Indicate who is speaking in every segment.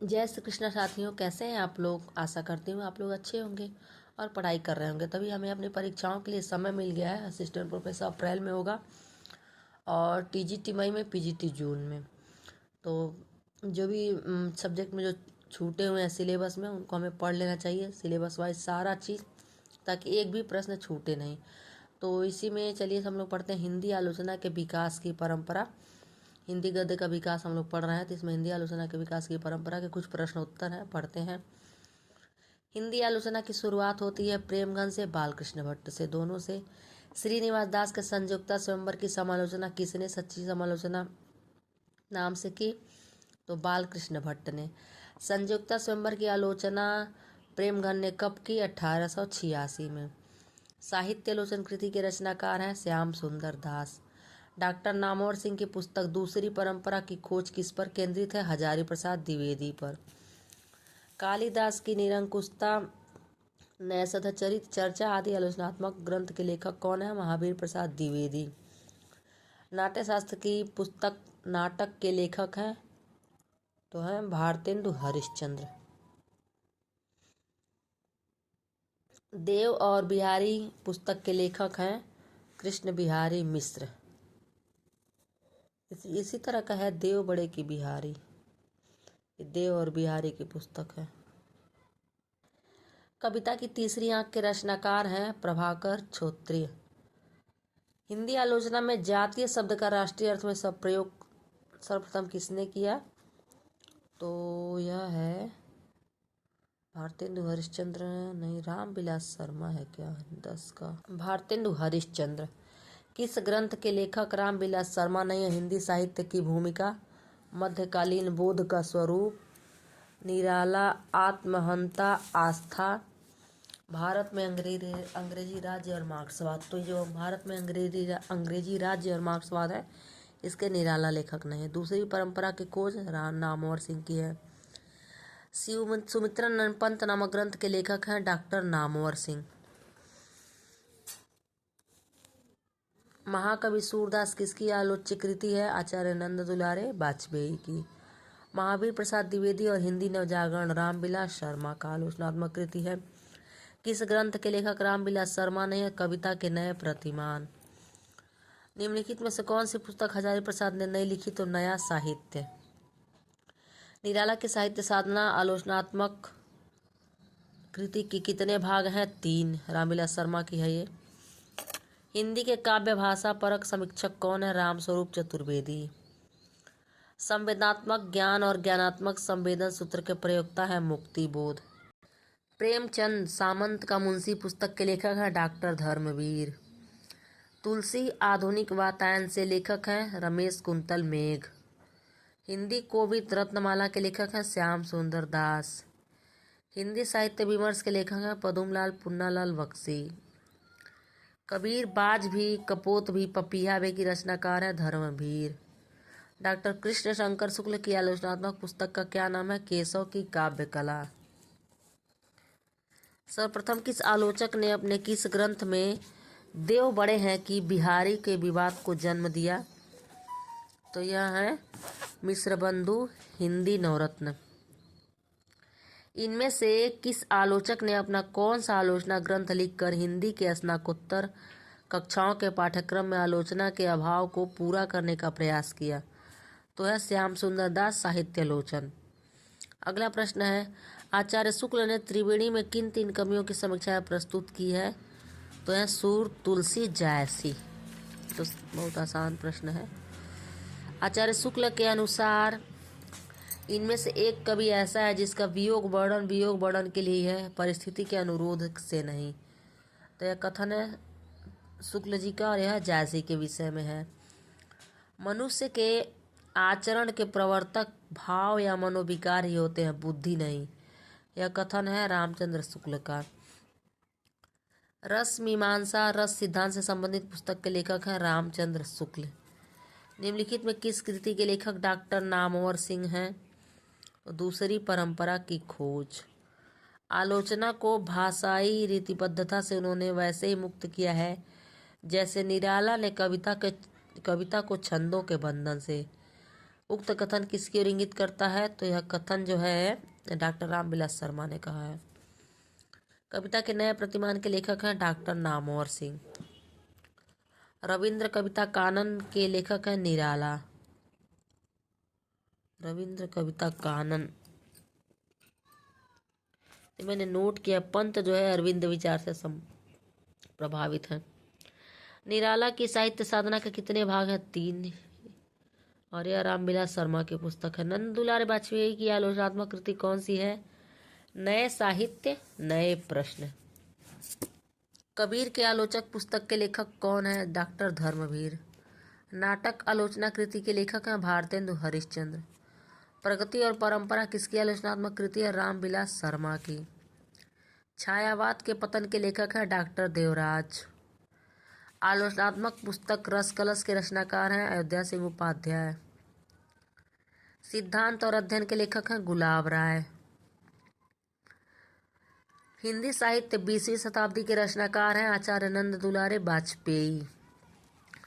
Speaker 1: जय श्री कृष्ण साथियों, कैसे हैं आप लोग। आशा करती हूँ आप लोग अच्छे होंगे और पढ़ाई कर रहे होंगे। तभी हमें अपनी परीक्षाओं के लिए समय मिल गया है। असिस्टेंट प्रोफेसर अप्रैल में होगा और टीजीटी मई में, पीजीटी जून में। तो जो भी सब्जेक्ट में जो छूटे हुए हैं सिलेबस में, उनको हमें पढ़ लेना चाहिए सिलेबस वाइज सारा चीज़, ताकि एक भी प्रश्न छूटे नहीं। तो इसी में चलिए हम लोग पढ़ते हैं हिंदी आलोचना के विकास की परंपरा। हिंदी गद्य का विकास हम लोग पढ़ रहे हैं, तो इसमें हिंदी आलोचना के विकास की परंपरा के कुछ प्रश्न उत्तर हैं, पढ़ते हैं। हिंदी आलोचना की शुरुआत होती है प्रेमगंज से, बालकृष्ण भट्ट से, दोनों से। श्रीनिवास दास के संयुक्ता स्वयंवर की समालोचना किसने सच्ची समालोचना नाम से की? तो बालकृष्ण भट्ट ने। संयुक्ता स्वयंवर की आलोचना प्रेमगंज ने कब की? 1886 में। साहित्य आलोचन कृति के रचनाकार हैं श्याम सुंदर दास। डॉक्टर नामवर सिंह की पुस्तक दूसरी परंपरा की खोज किस पर केंद्रित है? हजारी प्रसाद द्विवेदी पर। कालिदास की निरंकुशता, नैषधचरित, चर्चा आदि आलोचनात्मक ग्रंथ के लेखक कौन है? महावीर प्रसाद द्विवेदी। नाट्यशास्त्र की पुस्तक नाटक के लेखक हैं तो हैं भारतेंदु हरिश्चंद्र। देव और बिहारी पुस्तक के लेखक हैं कृष्ण बिहारी मिश्र। इसी तरह का है देव बड़े की बिहारी, देव और बिहारी की पुस्तक है। कविता की तीसरी आंख के रचनाकार हैं प्रभाकर क्षोत्रिय। हिंदी आलोचना में जातीय शब्द का राष्ट्रीय अर्थ में सब प्रयोग सर्वप्रथम किसने किया? तो यह है भारतेंदु हरिश्चंद्र, नहीं, रामविलास शर्मा है क्या 10 का? भारतेंदु हरिश्चंद्र। किस ग्रंथ के लेखक रामविलास शर्मा ने हिंदी साहित्य की भूमिका, मध्यकालीन बोध का स्वरूप, निराला, आत्महंता, आस्था, भारत में अंग्रेजी राज्य और मार्क्सवाद। तो जो भारत में अंग्रेजी राज्य और मार्क्सवाद है, इसके निराला लेखक नहीं है। दूसरी परंपरा की खोज राम नामवर सिंह की है। शिव सुमित्रन पंत नामक ग्रंथ के लेखक हैं डॉक्टर नामवर सिंह। महाकवि सूरदास किसकी आलोच्य कृति है? आचार्य नंद दुलारे वाजपेयी की। महावीर प्रसाद द्विवेदी और हिंदी नवजागरण रामविलास शर्मा का आलोचनात्मक कृति है। किस ग्रंथ के लेखक रामविलास शर्मा ने? कविता के नए प्रतिमान। निम्नलिखित में से कौन सी पुस्तक हजारी प्रसाद ने नहीं लिखी? तो नया साहित्य। निराला की साहित्य साधना आलोचनात्मक कृति की कितने भाग हैं? 3। रामविलास शर्मा की है ये। हिंदी के काव्य भाषा परक समीक्षक कौन है? रामस्वरूप चतुर्वेदी। संवेदनात्मक ज्ञान और ज्ञानात्मक संवेदन सूत्र के प्रयोक्ता है मुक्ति बोध। प्रेमचंद सामंत का मुंशी पुस्तक के लेखक है डॉक्टर धर्मवीर। तुलसी आधुनिक वातायन से लेखक हैं रमेश कुंतल मेघ। हिंदी कोविद रत्नमाला के लेखक हैं श्याम सुंदर दास। हिंदी साहित्य विमर्श के लेखक हैं पदुमलाल पुन्नालाल बख्शी। कबीर बाज भी, कपोत भी, पपिया भी की रचनाकार है धर्मवीर। डॉक्टर कृष्ण शंकर शुक्ल की आलोचनात्मक पुस्तक का क्या नाम है? केशव की काव्य कला। सर्वप्रथम किस आलोचक ने अपने किस ग्रंथ में देव बड़े हैं कि बिहारी के विवाद को जन्म दिया? तो यह है मिश्रबंधु हिंदी नवरत्न। इनमें से किस आलोचक ने अपना कौन सा आलोचना ग्रंथ लिखकर हिंदी के स्नातकोत्तर कक्षाओं के पाठ्यक्रम में आलोचना के अभाव को पूरा करने का प्रयास किया? तो है श्याम सुंदर दास साहित्यालोचन। अगला प्रश्न है आचार्य शुक्ल ने त्रिवेणी में किन 3 कवियों की समीक्षा प्रस्तुत की है? तो है सूर, तुलसी, जायसी। तो बहुत आसान प्रश्न है। आचार्य शुक्ल के अनुसार इनमें से एक कवि ऐसा है जिसका वियोग वर्णन के लिए है, परिस्थिति के अनुरोध से नहीं। तो यह कथन है शुक्ल जी का और यह जायसी के विषय में है। मनुष्य के आचरण के प्रवर्तक भाव या मनोविकार ही होते हैं, बुद्धि नहीं। यह कथन है रामचंद्र शुक्ल का। रस मीमांसा रस सिद्धांत से संबंधित पुस्तक के लेखक हैं रामचंद्र शुक्ल। निम्नलिखित में किस कृति के लेखक डॉक्टर नामवर सिंह हैं? तो दूसरी परंपरा की खोज। आलोचना को भाषाई रीतिबद्धता से उन्होंने वैसे ही मुक्त किया है जैसे निराला ने कविता को छंदों के बंधन से। उक्त कथन किसकी ओर इंगित करता है? तो यह कथन जो है डॉक्टर रामविलास शर्मा ने कहा है। कविता के नए प्रतिमान के लेखक हैं डॉक्टर नामवर सिंह। रविंद्र कविता कानन के लेखक हैं निराला। रविंद्र कविता कानन मैंने नोट किया। पंत जो है अरविंद विचार से प्रभावित हैं। निराला की साहित्य साधना के कितने भाग हैं? 3। और यह रामविलास शर्मा की पुस्तक है। नंद दुलारे वाजपेयी की आलोचनात्मक कृति कौन सी है? नए साहित्य नए प्रश्न। कबीर के आलोचक पुस्तक के लेखक कौन है? डॉक्टर धर्मवीर। नाटक आलोचना कृति के लेखक हैं भारतेंदु हरिश्चंद्र। प्रगति और परंपरा किसकी आलोचनात्मक कृति है? रामविलास शर्मा की। छायावाद के पतन के लेखक हैं डॉक्टर देवराज। आलोचनात्मक पुस्तक रस कलश के रचनाकार हैं अयोध्या सिंह उपाध्याय। सिद्धांत और अध्ययन के लेखक हैं गुलाब राय। हिंदी साहित्य 20वीं शताब्दी के रचनाकार हैं आचार्य नंद दुलारे वाजपेयी।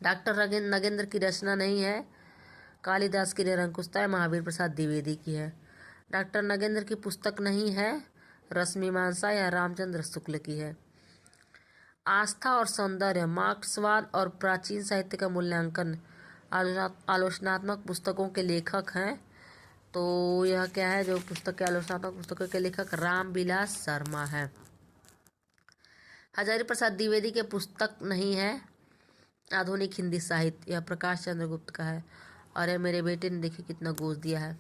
Speaker 1: डॉक्टर नगेंद्र की रचना नहीं है। कालिदास की निरंकुशता है, महावीर प्रसाद द्विवेदी की है। डॉक्टर नगेंद्र की पुस्तक नहीं है। रसमीमांसा या रामचंद्र शुक्ल की है। आस्था और सौंदर्य मार्क्सवाद और प्राचीन साहित्य का मूल्यांकन आलोचनात्मक पुस्तकों के लेखक हैं। तो यह क्या है? जो पुस्तक के आलोचनात्मक पुस्तकों के लेखक रामविलास शर्मा है। हजारी प्रसाद द्विवेदी के पुस्तक नहीं है। आधुनिक हिंदी साहित्य, यह प्रकाश चंद्र गुप्त का है। और यह मेरे बेटे ने देखिए कितना गोज दिया है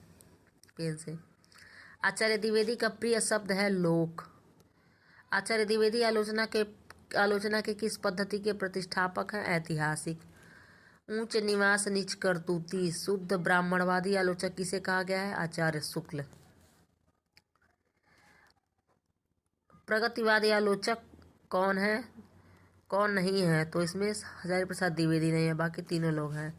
Speaker 1: पेन से। आचार्य द्विवेदी का प्रिय शब्द है लोक। आचार्य द्विवेदी आलोचना के किस पद्धति के प्रतिष्ठापक हैं? ऐतिहासिक। ऊंच निवास नीच करतूती शुद्ध ब्राह्मणवादी आलोचक किसे कहा गया है? आचार्य शुक्ल। प्रगतिवादी आलोचक कौन है, कौन नहीं है? तो इसमें हजारी प्रसाद द्विवेदी नहीं है, बाकी तीनों लोग हैं।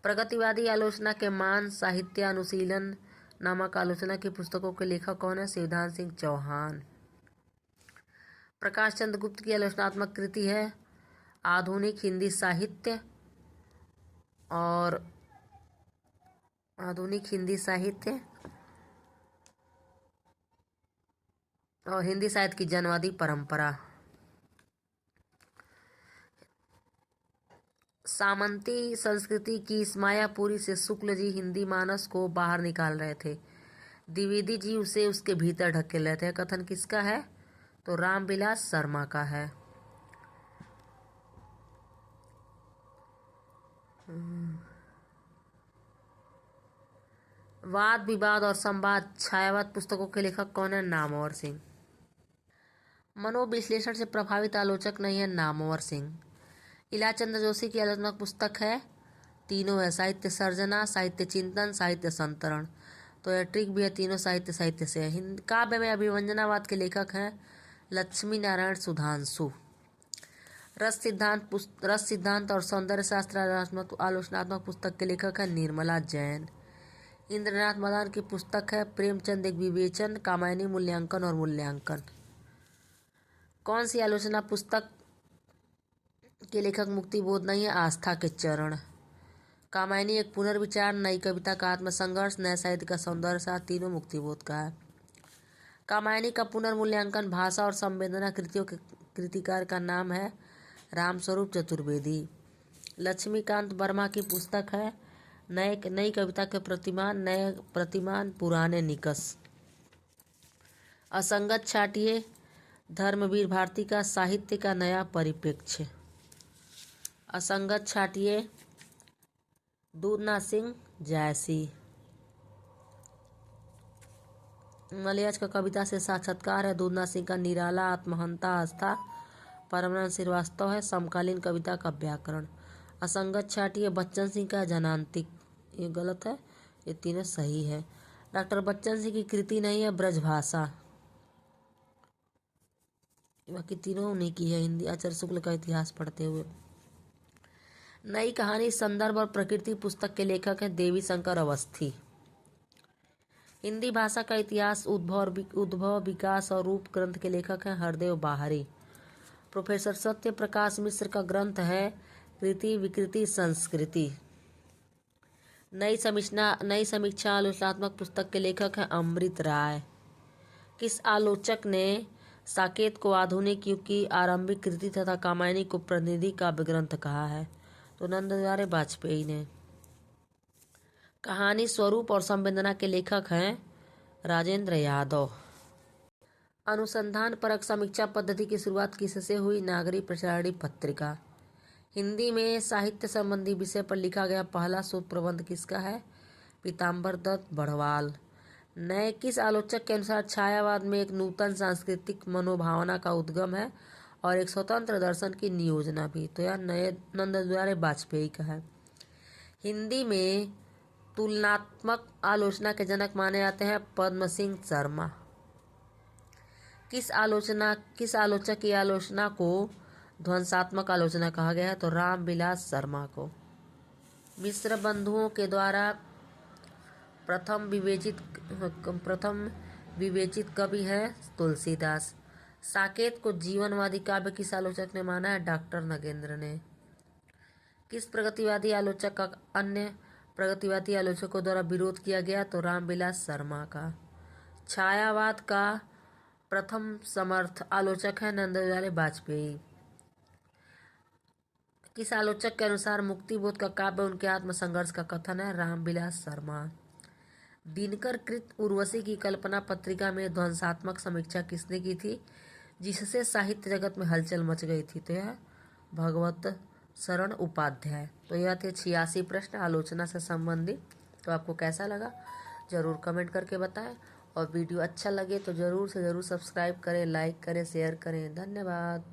Speaker 1: प्रगतिवादी आलोचना के मान साहित्य अनुशीलन नामक आलोचना की पुस्तकों के लेखक कौन है? शिवदान सिंह चौहान। प्रकाश चंद्र गुप्त की आलोचनात्मक कृति है आधुनिक हिंदी साहित्य और हिंदी साहित्य की जनवादी परंपरा। सामंती संस्कृति की इस मायापुरी से शुक्ल जी हिंदी मानस को बाहर निकाल रहे थे। द्विवेदी जी उसे उसके भीतर ढकेल रहे थे। कथन किसका है? तो रामविलास शर्मा का है। वाद विवाद और संवाद छायावाद पुस्तकों के लेखक कौन है? नामवर सिंह। मनोविश्लेषण से प्रभावित आलोचक नहीं है? नामवर सिंह। इलाचंद्र जोशी की आलोचनात्मक पुस्तक है, तीनों है, साहित्य सर्जना, साहित्य चिंतन, साहित्य संतरण। तो यह ट्रिक भी है, तीनों साहित्य से है। काव्य में अभिव्यंजनावाद के लेखक हैं लक्ष्मी नारायण सुधांशु। रस सिद्धांत और सौंदर्य शास्त्र आलोचनात्मक पुस्तक के लेखक हैं निर्मला जैन। इंद्रनाथ मदान की पुस्तक है प्रेमचंद एक विवेचन, कामायनी मूल्यांकन और मूल्यांकन। कौन सी आलोचना पुस्तक के लेखक मुक्तिबोध नहीं है? आस्था के चरण। कामायनी एक पुनर्विचार, नई कविता का आत्मसंघर्ष, नए साहित्य का सौंदर्य शास्त्र, तीनों मुक्तिबोध का है। कामायनी का पुनर्मूल्यांकन भाषा और संवेदना कृतियों के कृतिकार का नाम है रामस्वरूप चतुर्वेदी। लक्ष्मीकांत वर्मा की पुस्तक है नई कविता के प्रतिमान, नए प्रतिमान पुराने निकष। असंगत छाटिए धर्मवीर भारती का साहित्य का नया परिप्रेक्ष्य। असंगत छाटिए दूधना सिंह जैसी। मलयाज का कविता से साक्षात्कार है दूधना सिंह का निराला, आत्महंता आस्था, परमानंद श्रीवास्तव है समकालीन कविता का व्याकरण। असंगत छाटिए बच्चन सिंह का जनांतिक, ये गलत है, ये तीनों सही है। डॉक्टर बच्चन सिंह की कृति नहीं है ब्रजभाषा, बाकी तीनों उन्हीं की है। हिंदी आचार्य शुक्ल का इतिहास पढ़ते हुए। नई कहानी संदर्भ और प्रकृति पुस्तक के लेखक हैं देवी शंकर अवस्थी। हिंदी भाषा का इतिहास उद्भव विकास और रूप ग्रंथ के लेखक हैं हरदेव बाहरी। प्रोफेसर सत्य प्रकाश मिश्र का ग्रंथ है कृति विकृति संस्कृति। नई समीक्षा आलोचनात्मक पुस्तक के लेखक हैं अमृत राय। किस आलोचक ने साकेत को आधुनिक युग की आरंभिक कृति तथा कामायनी को प्रतिनिधि काव्य ग्रंथ कहा है? तो नंद दुलारे वाजपेयी ने। कहानी स्वरूप और संवेदना के लेखक हैं राजेंद्र यादव। अनुसंधान परक समीक्षा पद्धति की शुरुआत किससे हुई? नागरिक प्रचारिणी पत्रिका। हिंदी में साहित्य संबंधी विषय पर लिखा गया पहला शोध प्रबंध किसका है? पीताम्बर दत्त बड़वाल। नए किस आलोचक के अनुसार छायावाद में एक नूतन सांस्कृतिक मनोभावना का उद्गम है और एक स्वतंत्र दर्शन की नियोजना भी? तो यह नए नंद दुलारे वाजपेयी का है। हिंदी में तुलनात्मक आलोचना के जनक माने जाते हैं पद्म सिंह शर्मा। किस आलोचक की आलोचना को ध्वंसात्मक आलोचना कहा गया है? तो रामविलास शर्मा को। मिश्र बंधुओं के द्वारा प्रथम विवेचित कवि है तुलसीदास। साकेत को जीवनवादी काव्य किस आलोचक ने माना है? डॉक्टर नगेंद्र ने। किस प्रगतिवादी आलोचक का अन्य प्रगतिवादी आलोचकों द्वारा विरोध किया गया? तो रामविलास शर्मा का। छायावाद का प्रथम समर्थ आलोचक है नंद दुलारे वाजपेयी। किस आलोचक के अनुसार मुक्तिबोध का काव्य उनके आत्मसंघर्ष का कथन है? रामविलास शर्मा। दिनकर कृत उर्वशी की कल्पना पत्रिका में ध्वंसात्मक समीक्षा किसने की थी जिससे साहित्य जगत में हलचल मच गई थी? तो यह भगवत शरण उपाध्याय। तो यह थे 86 प्रश्न आलोचना से संबंधित। तो आपको कैसा लगा ज़रूर कमेंट करके बताएं और वीडियो अच्छा लगे तो ज़रूर से ज़रूर सब्सक्राइब करें, लाइक करें, शेयर करें। धन्यवाद।